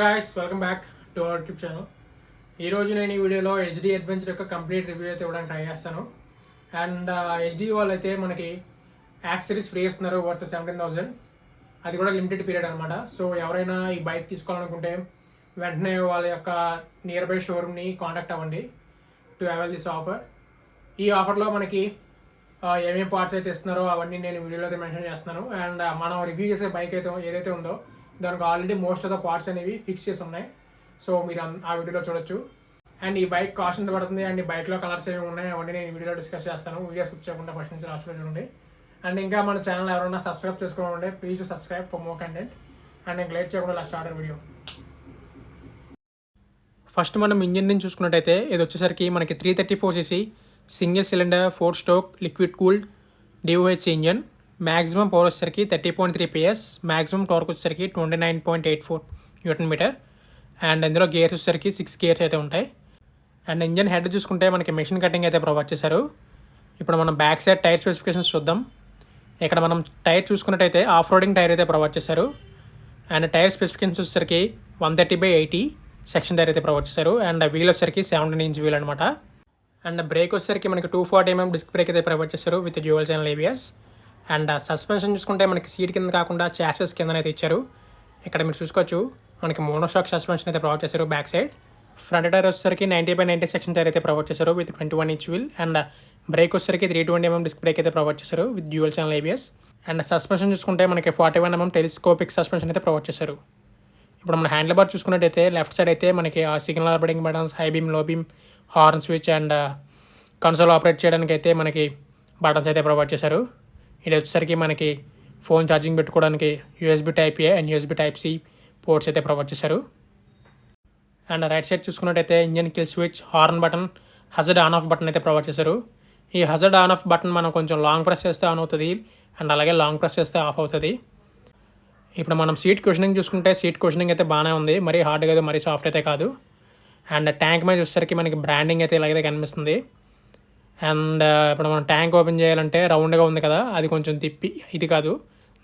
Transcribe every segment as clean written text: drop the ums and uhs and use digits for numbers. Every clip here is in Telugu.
Guys, welcome back to our YouTube channel. ఈరోజు నేను ఈ వీడియోలో హెచ్డి అడ్వెంచర్ యొక్క కంప్లీట్ రివ్యూ అయితే ఇవ్వడానికి ట్రై చేస్తాను. అండ్ హెచ్డి వాళ్ళు అయితే మనకి యాక్సెసరీస్ ఫ్రీ ఇస్తున్నారు వర్త్ 17,000. అది కూడా లిమిటెడ్ పీరియడ్ అనమాట. సో ఎవరైనా ఈ బైక్ తీసుకోవాలనుకుంటే వెంటనే వాళ్ళ యొక్క నియర్ బై షోరూమ్ని కాంటాక్ట్ అవ్వండి టు అవైల్ దిస్ ఆఫర్. ఈ ఆఫర్లో మనకి ఏమేమి పార్ట్స్ అయితే ఇస్తున్నారో అవన్నీ నేను వీడియోలో అయితే మెన్షన్ చేస్తున్నాను. అండ్ మనం రివ్యూ చేసే బైక్ అయితే ఏదైతే ఉందో దానికి already most of the parts అనేవి ఫిక్స్ చేసి ఉన్నాయి. సో మీరు ఆ వీడియోలో చూడొచ్చు. అండ్ ఈ బైక్ కాస్ట్ ఎంత పడుతుంది అండ్ ఈ బైక్లో కలర్స్ ఏమి ఉన్నాయి అవన్నీ నేను వీడియోలో డిస్కస్ చేస్తాను. వీడియో స్కిప్ చేయకుండా ఫస్ట్ నుంచి లాస్ట్లో చూడండి. అండ్ ఇంకా మన ఛానల్ ఎవరైనా సబ్స్క్రైబ్ చేసుకోవాలంటే please to subscribe for more content. And నేను లేట్ చేయకుండా లాస్ట్ స్టార్ట్ వీడియో. ఫస్ట్ మనం ఇంజిన్ నుంచి చూసుకున్నట్టయితే ఇది వచ్చేసరికి మనకి 334cc single cylinder 4 stroke liquid cooled DOHC engine. Maximum power వచ్చేసరికి 30.3 PS, మ్యాక్సిమం టార్క్ వచ్చేసరికి 29.84 న్యూటన్ మీటర్. అండ్ ఇందులో గేర్స్ వచ్చేసరికి 6 గేర్స్ అయితే ఉంటాయి. అండ్ ఇంజన్ హెడ్ చూసుకుంటే మనకి మెషిన్ కటింగ్ అయితే ప్రొవైడ్ చేశారు. ఇప్పుడు మనం బ్యాక్ సైడ్ టైర్ స్పెసిఫికేషన్స్ చూద్దాం. ఇక్కడ మనం టైర్ చూసుకున్నట్టయితే ఆఫ్ రోడింగ్ టైర్ అయితే ప్రొవైడ్ చేశారు. అండ్ టైర్ స్పెసిఫికేషన్స్ వచ్చేసరికి 130/80 సెక్షన్ టైర్ అయితే ప్రొవైడ్ చేశారు. అండ్ వీల్ వచ్చేసరికి 17 ఇంచ్ వీల్ అనమాట. అండ్ బ్రేక్ వచ్చేసరికి మనకి 240mm డిస్క్ బ్రేక్ అయితే ప్రొవైడ్ చేశారు with dual channel ABS. And suspension చూసుకుంటే మనకి సీట్ కింద కాకుండా చాసెస్ కింద అయితే ఇచ్చారు. ఇక్కడ మీరు చూసుకోవచ్చు మనకి మోనోషాక్ సస్పెన్షన్ అయితే ప్రొవైడ్ చేశారు బ్యాక్ సైడ్. ఫ్రంట్ టైర్ వచ్చేసరికి 90/90 సెక్షన్ టైర్ అయితే ప్రొవైడ్ చేశారు with 21 inch wheel. And brake వచ్చేసరికి 320mm డిస్క్ బ్రేక్ అయితే ప్రొవైడ్ చేశారు with dual channel ABS. And suspension చూసుకుంటే మనకి 41mm టెలిస్కోపిక్ సస్పెన్షన్ అయితే ప్రొవైడ్ చేశారు. ఇప్పుడు మన హ్యాండిల్ బార్ చూసుకున్నట్టయితే లెఫ్ట్ సైడ్ అయితే మనకి ఆ signal operating buttons, high beam, లో beam, horn switch and console operate చేయడానికి అయితే మనకి బటన్స్ అయితే ప్రొవైడ్ చేశారు. ఇది వచ్చేసరికి మనకి ఫోన్ ఛార్జింగ్ పెట్టుకోవడానికి USB Type-A and USB Type-C ports అయితే ప్రొవైడ్ చేశారు. అండ్ రైట్ సైడ్ చూసుకున్నట్టయితే engine kill switch, horn button, hazard on off button అయితే ప్రొవైడ్ చేశారు. ఈ హజర్డ్ ఆన్ ఆఫ్ బటన్ మనం కొంచెం లాంగ్ ప్రెస్ చేస్తే ఆన్ అవుతుంది అండ్ అలాగే లాంగ్ ప్రెస్ చేస్తే ఆఫ్ అవుతుంది. ఇప్పుడు మనం సీట్ క్వశ్చనింగ్ చూసుకుంటే సీట్ క్వశ్చనింగ్ అయితే బాగానే ఉంది, మరీ హార్డ్గా అయితే మరీ సాఫ్ట్ అయితే కాదు. అండ్ ట్యాంక్ మీద చూసేసరికి మనకి బ్రాండింగ్ అయితే ఇలాగైతే కనిపిస్తుంది. అండ్ ఇప్పుడు మనం ట్యాంక్ ఓపెన్ చేయాలంటే రౌండ్గా ఉంది కదా, అది కొంచెం తిప్పి, ఇది కాదు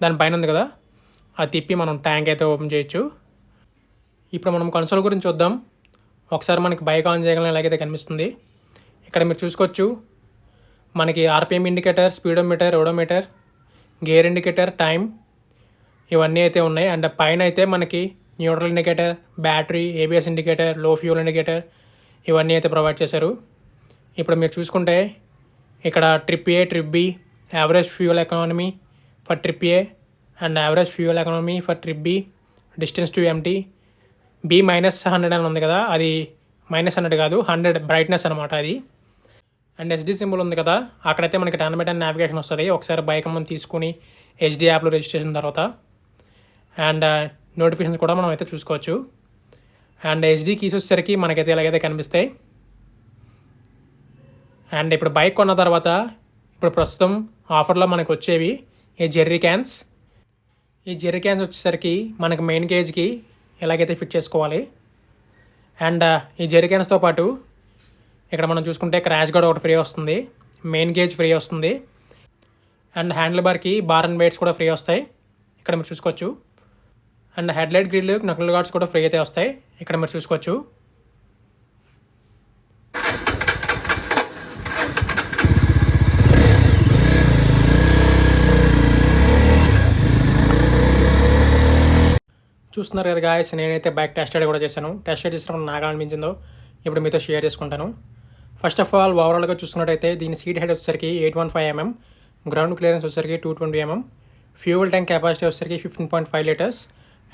దానిపైన ఉంది కదా అది తిప్పి మనం ట్యాంక్ అయితే ఓపెన్ చేయొచ్చు. ఇప్పుడు మనం కన్సోల్ గురించి చూద్దాం. ఒకసారి మనకి బైక్ ఆన్ చేయగలం ఎలాగైతే కనిపిస్తుంది. ఇక్కడ మీరు చూసుకోవచ్చు మనకి RPM indicator, speedometer, odometer, gear indicator, time ఇవన్నీ అయితే ఉన్నాయి. అండ్ పైన అయితే మనకి neutral indicator, battery, ABS indicator, లో ఫ్యూల్ ఇండికేటర్ ఇవన్నీ అయితే ప్రొవైడ్ చేశారు. ఇప్పుడు మీరు చూసుకుంటే ఇక్కడ trip A, trip B, average fuel economy for trip A and average fuel economy for trip B, distance to MT, B-100 అని ఉంది కదా, అది -100 కాదు 100 బ్రైట్నెస్ అనమాట అది. అండ్ SD సింబల్ ఉంది కదా, అక్కడైతే మనకి టర్న్ బై టర్న్ నావిగేషన్ వస్తుంది ఒకసారి బైక్ మనం తీసుకుని HD యాప్లో రిజిస్ట్రేషన్ తర్వాత. అండ్ నోటిఫికేషన్స్ కూడా మనం అయితే చూసుకోవచ్చు. అండ్ SD కీస్ వచ్చేసరికి మనకైతే ఇలాగైతే కనిపిస్తాయి. అండ్ ఇప్పుడు బైక్ కొన్న తర్వాత ఇప్పుడు ప్రస్తుతం ఆఫర్లో మనకు వచ్చేవి ఈ జెర్రీ క్యాన్స్. ఈ జెర్రీ క్యాన్స్ వచ్చేసరికి మనకి మెయిన్ గేజ్కి ఎలాగైతే ఫిట్ చేసుకోవాలి. అండ్ ఈ జెర్రీ క్యాన్స్తో పాటు ఇక్కడ మనం చూసుకుంటే క్రాష్ గార్డ్ ఒకటి ఫ్రీ వస్తుంది, మెయిన్ గేజ్ ఫ్రీ వస్తుంది. అండ్ హ్యాండిల్ బార్కి బార్ అండ్ వెయిట్స్ కూడా ఫ్రీ వస్తాయి ఇక్కడ మీరు చూసుకోవచ్చు. And headlight grill, knuckle guards కూడా ఫ్రీ అయితే వస్తాయి ఇక్కడ మీరు చూసుకోవచ్చు. చూస్తున్నారు కదా గాయస్, నేనైతే బైక్ టెస్ట్ రైడ్ కూడా చేశాను. టెస్ట్ రైడ్ చేసినప్పుడు నాకు అనిపించిందో ఇప్పుడు మీతో షేర్ చేసుకుంటాను. ఫస్ట్ ఆఫ్ ఆల్ ఓవరాల్గా చూసుకున్నట్టయితే దీని సీట్ హైట్ వచ్చేసరికి 815mm, గ్రౌండ్ క్లియరెన్స్ వచ్చేసరికి 220mm, ఫ్యూయల్ ట్యాంక్ కెపాసిటీ వచ్చేసరికి 15.5 లీటర్స్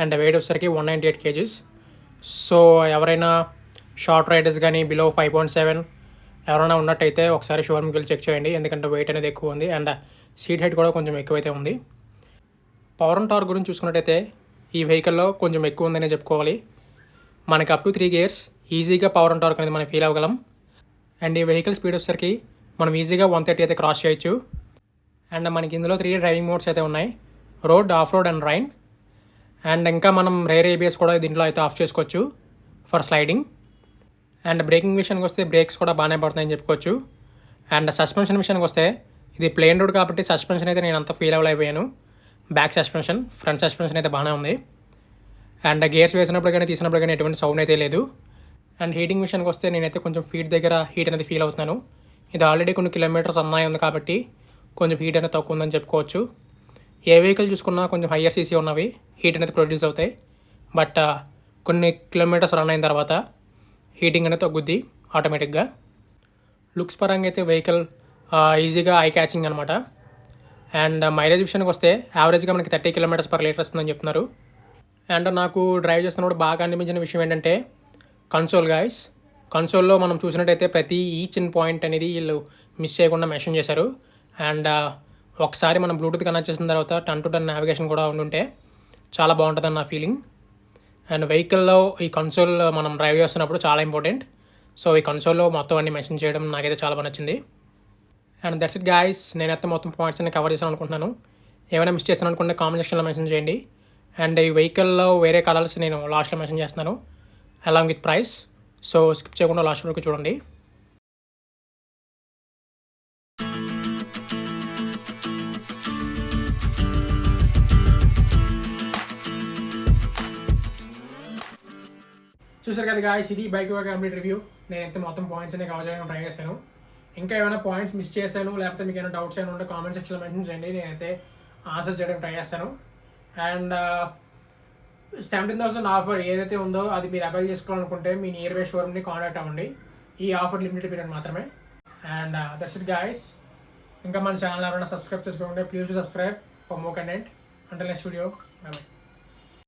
అండ్ వెయిట్ వచ్చేసరికి 198 kgs. సో ఎవరైనా షార్ట్ రైడర్స్ కానీ బిలో 5.7 ఎవరైనా ఉన్నట్టయితే ఒకసారి షోరూమ్కి వెళ్ళి చెక్ చేయండి, ఎందుకంటే వెయిట్ అనేది ఎక్కువ ఉంది అండ్ సీట్ హైట్ కూడా కొంచెం ఎక్కువైతే ఉంది. పవర్ అండ్ టార్క్ గురించి చూసుకున్నట్టయితే ఈ వెహికల్లో కొంచెం ఎక్కువ ఉందనే చెప్పుకోవాలి. మనకి అప్ టు 3 గేర్స్ ఈజీగా పవర్ అండ్ టార్క్ అనేది మనం ఫీల్ అవ్వగలం. అండ్ ఈ వెహికల్ స్పీడ్ వచ్చేసరికి మనం ఈజీగా 130 అయితే క్రాస్ చేయొచ్చు. అండ్ మనకి ఇందులో 3 డ్రైవింగ్ మోడ్స్ అయితే ఉన్నాయి, road, of road and rain. And ఇంకా మనం రేర్ ABS కూడా దీంట్లో అయితే ఆఫ్ చేసుకోవచ్చు ఫర్ స్లైడింగ్. అండ్ బ్రేకింగ్ విషయానికి వస్తే బ్రేక్స్ కూడా బాగానే పడుతున్నాయని చెప్పుకోవచ్చు. అండ్ సస్పెన్షన్ విషయానికి వస్తే ఇది ప్లేన్ రోడ్ కాబట్టి సస్పెన్షన్ అయితే నేను అంత ఫీల్ అవ్వలేకపోయాను. బ్యాక్ సస్పెన్షన్, ఫ్రంట్ సస్పెన్షన్ అయితే బాగానే ఉంది. అండ్ గేర్స్ వేసినప్పుడు కానీ తీసినప్పుడు కానీ ఎటువంటి సౌండ్ అయితే లేదు. అండ్ హీటింగ్ విషయానికి వస్తే నేనైతే కొంచెం ఫీట్ దగ్గర హీట్ అనేది ఫీల్ అవుతున్నాను. ఇది ఆల్రెడీ కొన్ని కిలోమీటర్స్ అన్నాయి ఉంది కాబట్టి కొంచెం హీట్ అనేది తక్కువ ఉందని చెప్పుకోవచ్చు. ఏ వెహికల్ చూసుకున్నా కొంచెం హయ్యర్ సీసీ ఉన్నవి హీట్ అనేది ప్రొడ్యూస్ అవుతాయి. బట్ కొన్ని కిలోమీటర్స్ రన్ అయిన తర్వాత హీటింగ్ అనేది తగ్గుద్ది ఆటోమేటిక్గా. లుక్స్ పరంగా అయితే వెహికల్ ఈజీగా ఐ క్యాచింగ్ అనమాట. అండ్ మైలేజ్ విషయానికి వస్తే యావరేజ్గా మనకి 30 km/లీటర్ వస్తుందని చెప్తున్నారు. అండ్ నాకు డ్రైవ్ చేస్తున్నప్పుడు బాగా అనిపించిన విషయం ఏంటంటే కన్సోల్ గాయస్. కన్సోల్లో మనం చూసినట్టయితే ప్రతి ఈచ్ ఇన్ పాయింట్ అనేది వీళ్ళు మిస్ చేయకుండా మెన్షన్ చేశారు. అండ్ ఒకసారి మనం బ్లూటూత్ కనెక్ట్ చేసిన తర్వాత 10-10 నావిగేషన్ కూడా ఉండుంటే చాలా బాగుంటుందని నా ఫీలింగ్. అండ్ వెహికల్లో ఈ కన్సోల్ మనం డ్రైవ్ చేస్తున్నప్పుడు చాలా ఇంపార్టెంట్. సో ఈ కన్సోల్లో మొత్తం అన్ని మెన్షన్ చేయడం నాకైతే చాలా బాగా నచ్చింది. And that's it guys. నేనైతే మొత్తం పాయింట్స్ అన్ని కవర్ చేశాను అనుకుంటున్నాను. ఏమైనా మిస్ చేస్తాను అనుకుంటే కామెంట్ సెక్షన్లో మెన్షన్ చేయండి. అండ్ ఈ వెహికల్లో వేరే కలర్స్ నేను లాస్ట్లో మెన్షన్ చేస్తున్నాను along with price. So skip చేయకుండా లాస్ట్ వరకు చూడండి. చూసారు కదా గాయస్, ఇది బైక్ కంప్లీట్ రివ్యూ. నేనైతే మొత్తం పాయింట్స్ అన్ని కవర్ చేయడానికి ట్రై చేశాను. ఇంకా ఏమైనా పాయింట్స్ మిస్ చేశాను లేకపోతే మీకు ఏమైనా డౌట్స్ ఏమైనా ఉంటే కామెంట్ సెక్షన్లో మెన్షన్ చేయండి. నేనైతే ఆన్సర్ చేయడానికి ట్రై చేస్తాను. అండ్ 17,000 ఆఫర్ ఏదైతే ఉందో అది మీరు అవైల్ చేసుకోవాలనుకుంటే మీ నియర్ బై షోరూమ్ని కాంటాక్ట్ అవ్వండి. ఈ ఆఫర్ లిమిటెడ్ పీరియడ్ మాత్రమే. And that's it guys. ఇంకా మన ఛానల్ ఎవరైనా సబ్స్క్రైబ్ చేసుకోండి, please subscribe for more content. Until next video, by by.